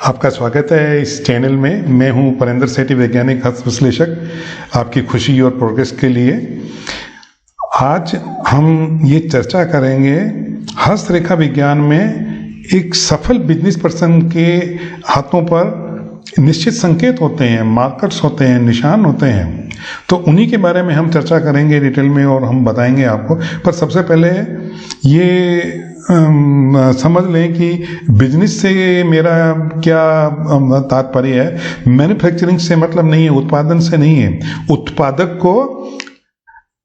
आपका स्वागत है इस चैनल में। मैं हूं परेंद्र सेठी, वैज्ञानिक हस्त विश्लेषक, आपकी खुशी और प्रोग्रेस के लिए। आज हम ये चर्चा करेंगे हस्तरेखा विज्ञान में एक सफल बिजनेस पर्सन के हाथों पर निश्चित संकेत होते हैं, मार्कर्स होते हैं, निशान होते हैं, तो उन्हीं के बारे में हम चर्चा करेंगे डिटेल में और हम बताएंगे आपको। पर सबसे पहले ये समझ लें कि बिजनेस से मेरा क्या तात्पर्य है। मैन्युफैक्चरिंग से मतलब नहीं है, उत्पादन से नहीं है। उत्पादक को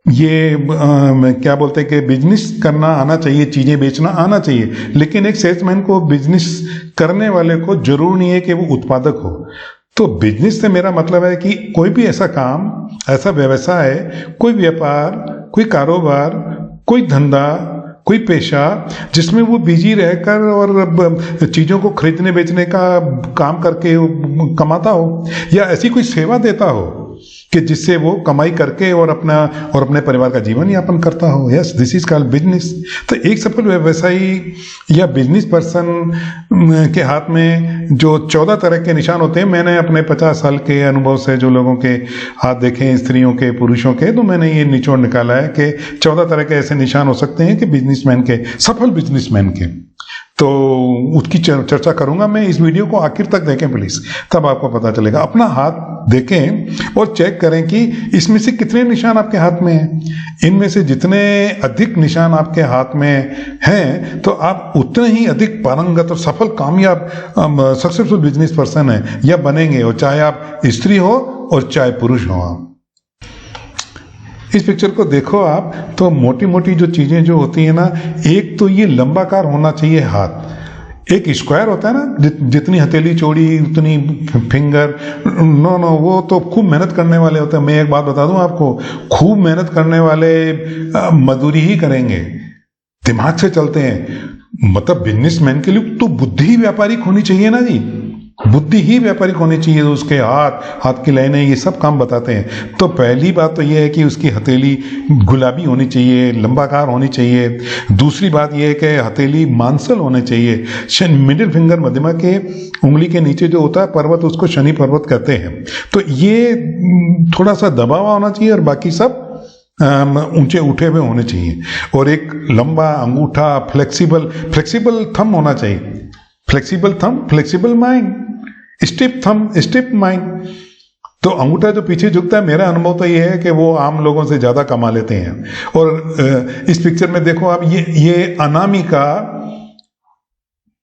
ये क्या बोलते हैं कि बिजनेस करना आना चाहिए, चीजें बेचना आना चाहिए, लेकिन एक सेल्समैन को बिजनेस करने वाले को जरूर नहीं है कि वो उत्पादक हो। तो बिजनेस से मेरा मतलब है कि कोई भी ऐसा काम, ऐसा व्यवसाय, कोई व्यापार, कोई कारोबार, कोई धंधा, कोई पेशा जिसमें वो बिजी रहकर और चीजों को खरीदने बेचने का काम करके कमाता हो, या ऐसी कोई सेवा देता हो कि जिससे वो कमाई करके और अपने परिवार का जीवन यापन करता हो। Yes, this is called business. तो एक सफल व्यवसायी या बिजनेस पर्सन के हाथ में जो 14 तरह के निशान होते हैं, मैंने अपने 50 साल के अनुभव से जो लोगों के हाथ देखे हैं, स्त्रियों के, पुरुषों के, तो मैंने ये निचोड़ निकाला है कि 14 तरह के ऐसे निशान हो सकते हैं कि बिजनेसमैन के, सफल बिजनेसमैन के। तो उसकी चर्चा करूंगा मैं। इस वीडियो को आखिर तक देखें प्लीज, तब आपको पता चलेगा। अपना हाथ देखें और चेक करें कि इसमें से कितने निशान आपके हाथ में हैं। इनमें से जितने अधिक निशान आपके हाथ में हैं, तो आप उतने ही अधिक पारंगत और सफल, कामयाब, सक्सेसफुल बिजनेस पर्सन हैं या बनेंगे, और चाहे आप स्त्री हो और चाहे पुरुष हो। आप इस पिक्चर को देखो आप, तो मोटी मोटी जो चीजें जो होती है ना, एक तो ये लंबाकार होना चाहिए हाथ, एक स्क्वायर होता है ना, जितनी हथेली चौड़ी उतनी फिंगर। नो, वो तो खूब मेहनत करने वाले होते हैं। मैं एक बात बता दूं आपको, खूब मेहनत करने वाले मजदूरी ही करेंगे, दिमाग से चलते हैं। मतलब बिजनेसमैन के लिए तो बुद्धि ही व्यापारिक होनी चाहिए ना जी, बुद्धि ही व्यापारिक होनी चाहिए। तो उसके हाथ की लाइनें, ये सब काम बताते हैं। तो पहली बात तो ये है कि उसकी हथेली गुलाबी होनी चाहिए, लंबाकार होनी चाहिए। दूसरी बात ये है कि हथेली मांसल होने चाहिए। मिडिल फिंगर, मध्यमा के उंगली के नीचे जो होता है पर्वत, उसको शनि पर्वत कहते हैं। तो ये थोड़ा सा दबा हुआ होना चाहिए और बाकी सब ऊंचे उठे हुए होने चाहिए। और एक लंबा अंगूठा, फ्लेक्सिबल थंब होना चाहिए। Flexible thumb, flexible mind, stiff thumb, stiff mind. तो अंगूठा जो पीछे झुकता है, मेरा अनुभव तो ये है कि वो आम लोगों से ज्यादा कमा लेते हैं। और इस पिक्चर में देखो आप, ये अनामिका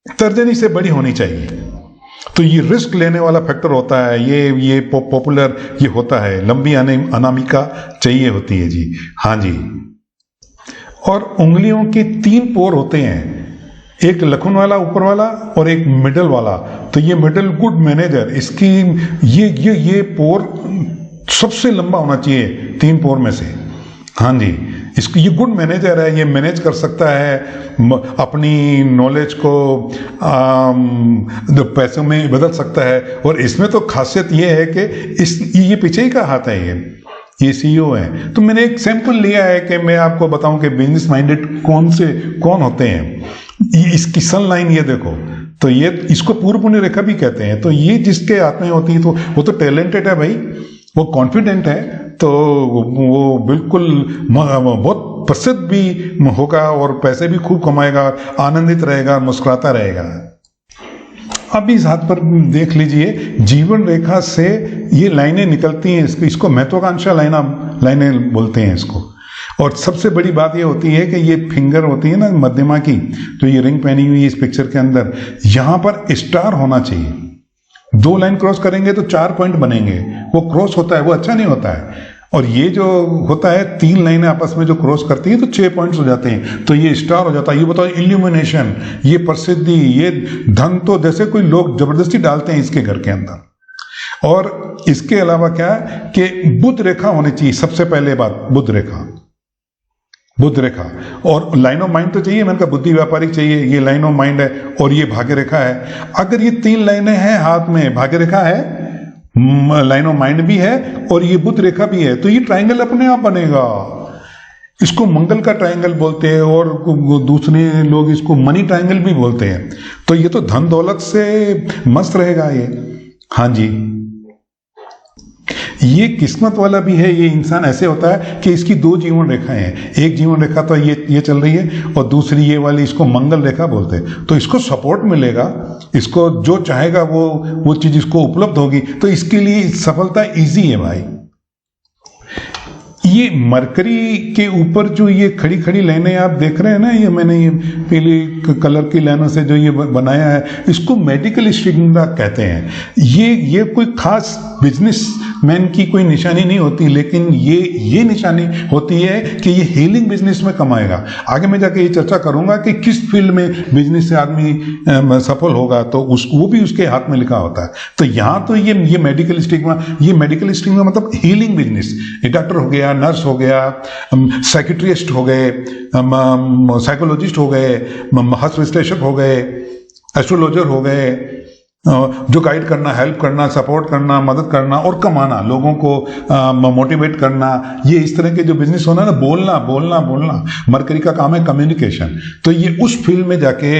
तर्जनी से बड़ी होनी चाहिए। तो ये रिस्क लेने वाला फैक्टर होता है, ये पॉपुलर ये होता है। लंबी अनामिका चाहिए होती है जी, हाँ जी। और उंगलियों के 3 पोर होते हैं, एक लखुन वाला ऊपर वाला और एक मिडल वाला। तो ये मिडल गुड मैनेजर, इसकी ये पोर सबसे लंबा होना चाहिए 3 पोर में से, हाँ जी। इसकी ये गुड मैनेजर है, ये मैनेज कर सकता है अपनी नॉलेज को, पैसों में बदल सकता है। और इसमें तो खासियत ये है कि ये पीछे ही का हाथ है, ये सीईओ है। तो मैंने एक सैंपल लिया है कि मैं आपको बताऊं कि बिजनेस माइंडेड कौन होते हैं। इसकी सन लाइन ये देखो, तो ये इसको पूर्व पुण्य रेखा भी कहते हैं। तो ये जिसके हाथ में होती है, तो वो तो टैलेंटेड है भाई, वो कॉन्फिडेंट है, तो वो बिल्कुल बहुत प्रसिद्ध भी होगा और पैसे भी खूब कमाएगा, आनंदित रहेगा, मुस्कुराता रहेगा। अब इस हाथ पर देख लीजिए, जीवन रेखा से ये लाइनें निकलती हैं, इसको महत्वाकांक्षा लाइनें बोलते हैं इसको। और सबसे बड़ी बात ये होती है कि ये फिंगर होती है ना मध्यमा की, तो ये रिंग पहनी हुई है इस पिक्चर के अंदर, यहां पर स्टार होना चाहिए। 2 लाइन क्रॉस करेंगे तो 4 पॉइंट बनेंगे, वो क्रॉस होता है, वो अच्छा नहीं होता है। और ये जो होता है 3 लाइनें आपस में जो क्रॉस करती हैं तो 6 पॉइंट्स हो जाते हैं, तो ये स्टार हो जाता है। ये बताओ, इल्यूमिनेशन, ये प्रसिद्धि, ये धन, तो जैसे कोई लोग जबरदस्ती डालते हैं इसके घर के अंदर। और इसके अलावा क्या है कि बुध रेखा होनी चाहिए। सबसे पहले बात, बुध रेखा, और लाइन ऑफ माइंड तो चाहिए। मैंने कहा बुद्धि व्यापारिक चाहिए, ये लाइन ऑफ माइंड है और ये भाग्य रेखा है। अगर ये 3 लाइनें हैं हाथ में, भाग्य रेखा है, लाइन ऑफ माइंड भी है और ये बुध रेखा भी है, तो ये ट्रायंगल अपने आप बनेगा। इसको मंगल का ट्रायंगल बोलते हैं और दूसरे लोग इसको मनी ट्रायंगल भी बोलते हैं। तो ये तो धन दौलत से मस्त रहेगा ये। हाँ जी, ये किस्मत वाला भी है। ये इंसान ऐसे होता है कि इसकी दो जीवन रेखाएं हैं, एक जीवन रेखा तो ये चल रही है और दूसरी ये वाली, इसको मंगल रेखा बोलते हैं। तो इसको सपोर्ट मिलेगा, इसको जो चाहेगा वो चीज इसको उपलब्ध होगी। तो इसके लिए सफलता इजी है भाई। ये मरकरी के ऊपर जो ये खड़ी खड़ी लाइनें आप देख रहे हैं ना, ये मैंने ये पीली कलर की लाइनों से जो ये बनाया है, इसको मेडिकल स्टिग्मा कहते हैं। ये कोई खास बिजनेस मैन की कोई निशानी नहीं होती, लेकिन ये निशानी होती है कि ये हीलिंग बिजनेस में कमाएगा। आगे मैं जाके ये चर्चा करूंगा कि किस फील्ड में बिजनेस से आदमी सफल होगा, तो वो भी उसके हाथ में लिखा होता है। तो यहाँ तो ये मेडिकल स्टिग्मा मतलब हीलिंग बिजनेस। ये डॉक्टर हो गया, नर्स हो गया, साइकिट्रिस्ट हो गए, साइकोलॉजिस्ट हो गए, हस्त विश्लेषक हो गए, एस्ट्रोलॉजर हो गए, जो गाइड करना, हेल्प करना, सपोर्ट करना, मदद करना और कमाना, लोगों को मोटिवेट करना, ये इस तरह के जो बिजनेस होना ना, बोलना। मरकरी का काम है कम्युनिकेशन। तो ये उस फील्ड में जाके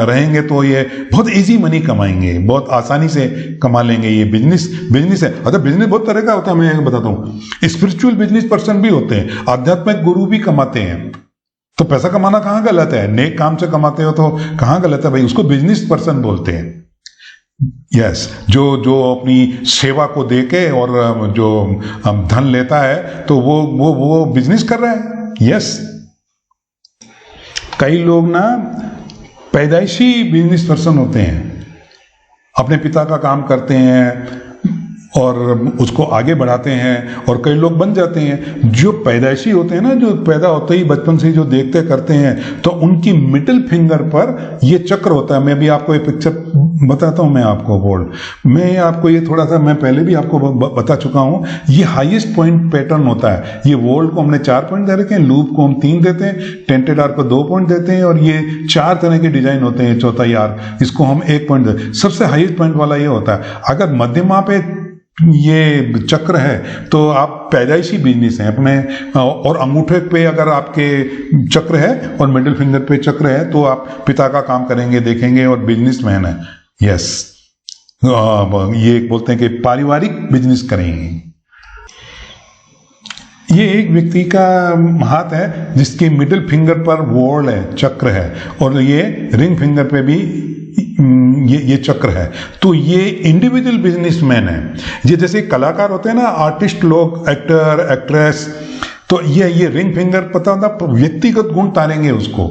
रहेंगे तो ये बहुत इजी मनी कमाएंगे, बहुत आसानी से कमा लेंगे। ये बिजनेस है। अच्छा, बिजनेस बहुत तरह का होता है, मैं बताता हूँ। स्पिरिचुअल बिजनेस पर्सन भी होते हैं, आध्यात्मिक गुरु भी कमाते हैं। तो पैसा कमाना कहाँ गलत है? नेक काम से कमाते हो तो कहाँ गलत है भाई? उसको बिजनेस पर्सन बोलते हैं। यस, जो अपनी सेवा को देके और जो धन लेता है, तो वो बिजनेस कर रहा है। यस, कई लोग ना पैदाइशी बिजनेस पर्सन होते हैं, अपने पिता का काम करते हैं और उसको आगे बढ़ाते हैं, और कई लोग बन जाते हैं। जो पैदाइशी होते हैं ना, जो पैदा होते ही बचपन से जो देखते करते हैं, तो उनकी मिडिल फिंगर पर ये चक्र होता है। मैं भी आपको ये पिक्चर बताता हूँ, मैं आपको बोल्ड, मैं आपको ये थोड़ा सा, मैं पहले भी आपको बता चुका हूँ। ये हाईएस्ट पॉइंट पैटर्न होता है। ये वोल्ड को हमने 4 पॉइंट दे रखे हैं, लूप को हम 3 देते हैं, टेंटेड आर को 2 पॉइंट देते हैं, और ये 4 तरह के डिजाइन होते हैं। चौथा यार, इसको हम 1 पॉइंट देते हैं। सबसे हाईएस्ट पॉइंट वाला ये होता है। अगर मध्यमा पे ये चक्र है तो आप पैदाइशी बिजनेस हैं अपने, और अंगूठे पे अगर आपके चक्र है और मिडिल फिंगर पे चक्र है तो आप पिता का काम करेंगे, देखेंगे, और बिजनेसमैन है। यस, ये बोलते हैं कि पारिवारिक बिजनेस करेंगे। ये एक व्यक्ति का हाथ है जिसकी मिडिल फिंगर पर वॉल है, चक्र है, और ये रिंग फिंगर पे भी ये चक्र है। तो ये इंडिविजुअल बिजनेसमैन है। ये जैसे कलाकार होते हैं ना, आर्टिस्ट लोग, एक्टर, एक्ट्रेस, तो ये रिंग फिंगर पता होता, व्यक्तिगत गुण तारेंगे उसको,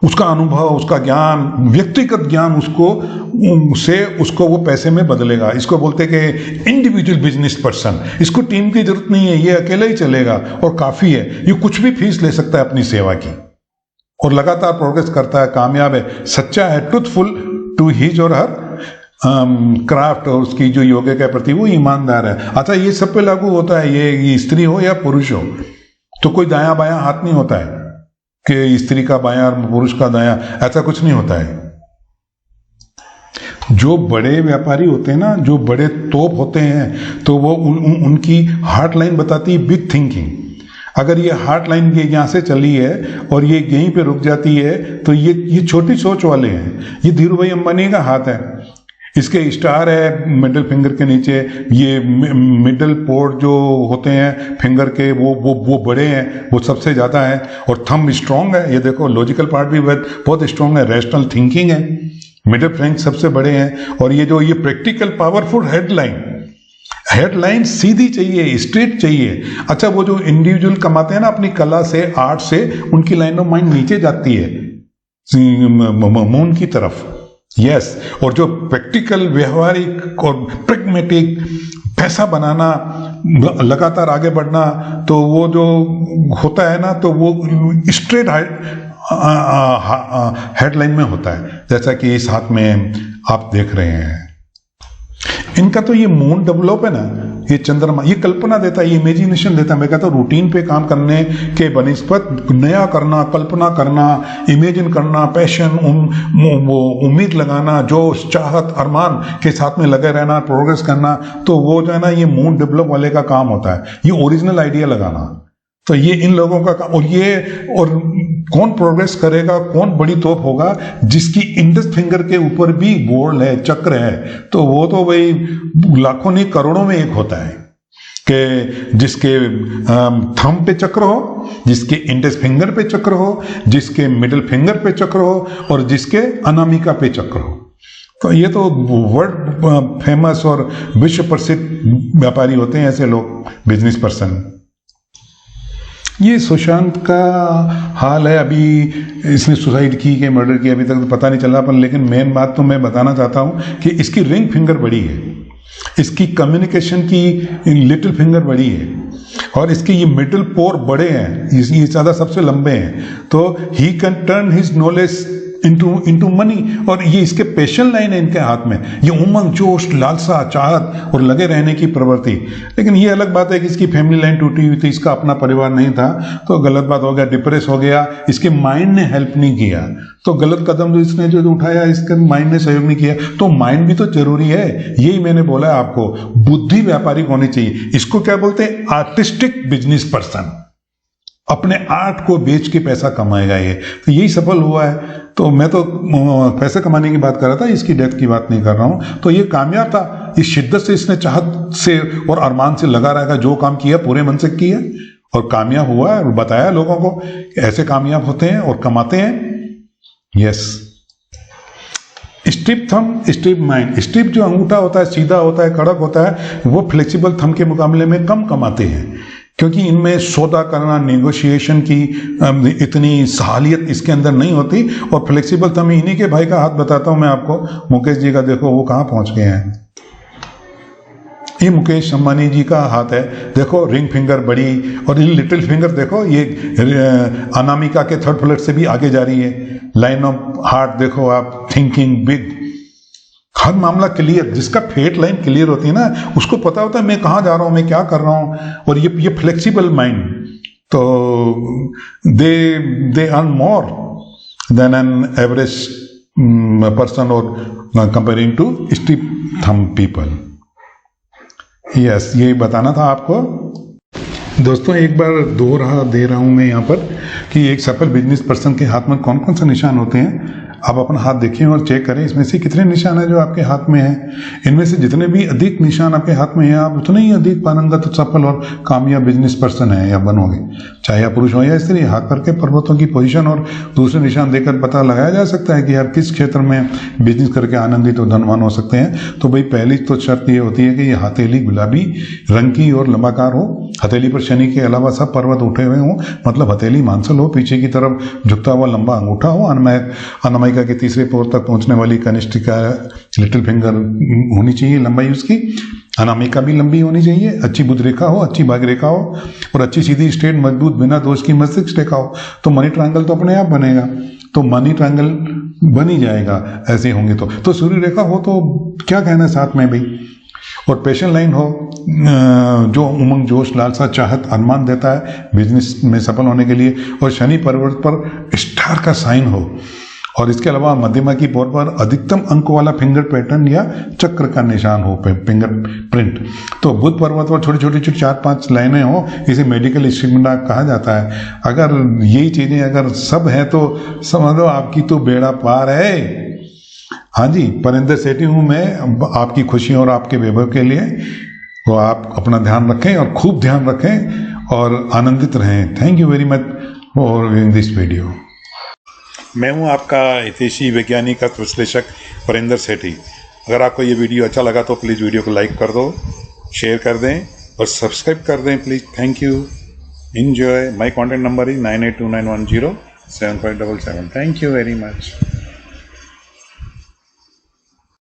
उसका अनुभव, उसका ज्ञान, व्यक्तिगत ज्ञान उसको वो पैसे में बदलेगा। इसको बोलते हैं कि इंडिविजुअल बिजनेस पर्सन। इसको टीम की जरूरत नहीं है, ये अकेला ही चलेगा और काफी है। ये कुछ भी फीस ले सकता है अपनी सेवा की, और लगातार प्रोग्रेस करता है, कामयाब है, सच्चा है, ट्रूथफुल टू हिज और हर क्राफ्ट, और उसकी जो योग्य के प्रति वो ईमानदार है। अच्छा, ये सब पे लागू होता है, ये स्त्री हो या पुरुष हो। तो कोई दाया बायां हाथ नहीं होता है कि स्त्री का बायां और पुरुष का दायां, ऐसा कुछ नहीं होता है। जो बड़े व्यापारी होते हैं ना, जो बड़े तोप होते हैं, तो वो उनकी हार्ट लाइन बताती है बिग थिंकिंग। अगर ये हार्ट लाइन ये यहाँ से चली है और ये यहीं पे रुक जाती है, तो ये छोटी सोच वाले हैं। ये धीरू भाई अंबानी का हाथ है, इसके स्टार है मिडिल फिंगर के नीचे। ये मिडिल पोर्ट जो होते हैं फिंगर के, वो बड़े हैं, वो सबसे ज्यादा है, और थंब स्ट्रांग है। ये देखो, लॉजिकल पार्ट भी बहुत स्ट्रांग है, रैशनल थिंकिंग है। मिडिल फिंगर सबसे बड़े हैं, और ये प्रैक्टिकल पावरफुल हेडलाइन सीधी चाहिए, स्ट्रेट चाहिए। अच्छा, वो जो इंडिविजुअल कमाते हैं ना अपनी कला से, आर्ट से, उनकी लाइन ऑफ माइंड नीचे जाती है मून की तरफ। यस, और जो प्रैक्टिकल, व्यवहारिक और प्रैग्मेटिक, पैसा बनाना, लगातार आगे बढ़ना, तो वो जो होता है ना, तो वो स्ट्रेट हेडलाइन में होता है, जैसा कि इस हाथ में आप देख रहे हैं। इनका तो ये मून डेवलप है ना, ये चंद्रमा, ये कल्पना देता है, ये इमेजिनेशन देता है। मैं कहता हूँ रूटीन पे काम करने के बनिस्पत नया करना, कल्पना करना, इमेजिन करना, पैशन, उम्मीद लगाना, जो चाहत, अरमान के साथ में लगे रहना, प्रोग्रेस करना, तो वो जो है ना, ये मून डेवलप वाले का काम होता है। ये ओरिजिनल आइडिया लगाना, तो ये इन लोगों का काम। और कौन प्रोग्रेस करेगा, कौन बड़ी तोप होगा, जिसकी इंडेक्स फिंगर के ऊपर भी बोर्ड है, चक्र है, तो वो तो भाई लाखों नहीं करोड़ों में एक होता है कि जिसके थंब पे चक्र हो, जिसके इंडेक्स फिंगर पे चक्र हो, जिसके मिडिल फिंगर पे चक्र हो और जिसके अनामिका पे चक्र हो। तो ये तो वर्ल्ड फेमस और विश्व प्रसिद्ध व्यापारी होते हैं ऐसे लोग, बिजनेस पर्सन। ये सुशांत का हाल है। अभी इसने सुसाइड की कि मर्डर किया, अभी तक तो पता नहीं चला, पर लेकिन मेन बात तो मैं बताना चाहता हूँ कि इसकी रिंग फिंगर बड़ी है, इसकी कम्युनिकेशन की लिटिल फिंगर बड़ी है और इसके ये मिडिल पोर बड़े हैं, ये ज़्यादा सबसे लंबे हैं। तो he can turn his knowledge into money. और ये इसके पेशल लाइन है इनके हाथ में, ये उमंग, जोश, लालसा, चाहत और लगे रहने की प्रवृत्ति। लेकिन ये अलग बात है कि इसकी फैमिली लाइन टूटी हुई थी, इसका अपना परिवार नहीं था, तो गलत बात हो गया, डिप्रेस हो गया, इसके माइंड ने हेल्प नहीं किया, तो गलत कदम जो इसने जो उठाया, इसके माइंड ने सहयोग नहीं किया। तो माइंड भी तो जरूरी है, यही मैंने बोला है आपको, बुद्धि व्यापारिक होनी चाहिए। इसको क्या बोलते हैं? Artistic business person. अपने आर्ट को बेच के पैसा कमाएगा ये, तो यही सफल हुआ है। तो मैं तो पैसे कमाने की बात कर रहा था, इसकी डेथ की बात नहीं कर रहा हूं। तो ये कामयाब था, इस शिद्दत से इसने चाहत से और अरमान से लगा रहेगा, जो काम किया पूरे मन से किया और कामयाब हुआ है और बताया लोगों को ऐसे कामयाब होते हैं और कमाते हैं। Yes, stiff thumb, stiff mind. Stiff जो अंगूठा होता है, सीधा होता है, कड़क होता है, वो फ्लेक्सिबल थंब के मुकाबले में कम कमाते हैं, क्योंकि इनमें सौदा करना, नेगोशिएशन की इतनी सहालियत इसके अंदर नहीं होती। और फ्लेक्सिबल थंब, इन्हीं के भाई का हाथ बताता हूं मैं आपको, मुकेश जी का। देखो वो कहां पहुंच गए हैं, ये मुकेश अंबानी जी का हाथ है। देखो रिंग फिंगर बड़ी और ये लिटिल फिंगर देखो, ये अनामिका के थर्ड फ्लैट से भी आगे जा रही है। लाइन ऑफ हार्ट देखो आप, थिंकिंग बिग, हर मामला क्लियर। जिसका फेट लाइन क्लियर होती है ना, उसको पता होता है मैं कहाँ जा रहा हूँ, मैं क्या कर रहा हूँ। और ये फ्लेक्सिबल माइंड, तो they earn more than an average person और comparing to stiff thumb people. Yes, यही बताना था आपको। दोस्तों एक बार दोहरा दे रहा हूं मैं यहाँ पर कि एक सफल बिजनेस पर्सन के हाथ में कौन कौन से निशान होते हैं। आप अपना हाथ देखिए और चेक करें इसमें से कितने निशान है जो आपके हाथ में है। इनमें से जितने भी अधिक निशान आपके हाथ में है, आप उतने ही अधिक पारंगत, सफल और कामयाब बिजनेस पर्सन है या बनोगे। चाहे आप पुरुष हो या स्त्री, हाथ करके पर्वतों की पोजीशन और दूसरे निशान देकर पता लगाया जा सकता है कि आप किस क्षेत्र में बिजनेस करके आनंदित और धनवान हो सकते हैं। तो भाई पहली तो शर्त ये होती है कि ये हथेली गुलाबी रंग की और लंबाकार हो, हथेली पर शनि के अलावा सब पर्वत उठे हुए हों, मतलब हथेली मांसल हो, पीछे की तरफ झुकता हुआ लंबा अंगूठा हो, अनामिका के तीसरे पोर तक पहुंचने वाली कनिष्ठिका लिटिल फिंगर होनी चाहिए लंबाई उसकी, अनामिका भी लंबी होनी चाहिए, अच्छी बुध रेखा हो, अच्छी भाग रेखा हो और अच्छी सीधी स्ट्रेट मजबूत बिना दोष की मस्तिष्क रेखा हो। तो मनी ट्रायंगल तो अपने आप बनेगा, तो मनी ट्रायंगल बन ही जाएगा ऐसे होंगे तो सूर्य रेखा हो तो क्या कहना साथ में भाई। और पैशन लाइन हो जो उमंग, जोश, लालसा, चाहत, अरमान देता है बिजनेस में सफल होने के लिए। और शनि पर्वत पर स्टार का साइन हो और इसके अलावा मध्यमा की पोर पर अधिकतम अंक वाला फिंगर पैटर्न या चक्र का निशान हो, फिंगर प्रिंट। तो बुध पर्वत पर छोटी छोटी 4-5 लाइनें हो, इसे मेडिकल स्टिग्मा कहा जाता है। अगर यही चीजें अगर सब है तो समझ लो आपकी तो बेड़ा पार है। हाँ जी, परिंदर सेठी हूँ मैं आपकी खुशियों और आपके वैभव के लिए। तो आप अपना ध्यान रखें और खूब ध्यान रखें और आनंदित रहें। Thank you very much for viewing this video. मैं हूं आपका हितैषी वैज्ञानिक अर्थ विश्लेषक परिंदर सेठी। अगर आपको ये वीडियो अच्छा लगा तो प्लीज़ वीडियो को लाइक कर दो, शेयर कर दें और सब्सक्राइब कर दें please. Thank you, enjoy. My contact number is 9829107577। Thank you very much.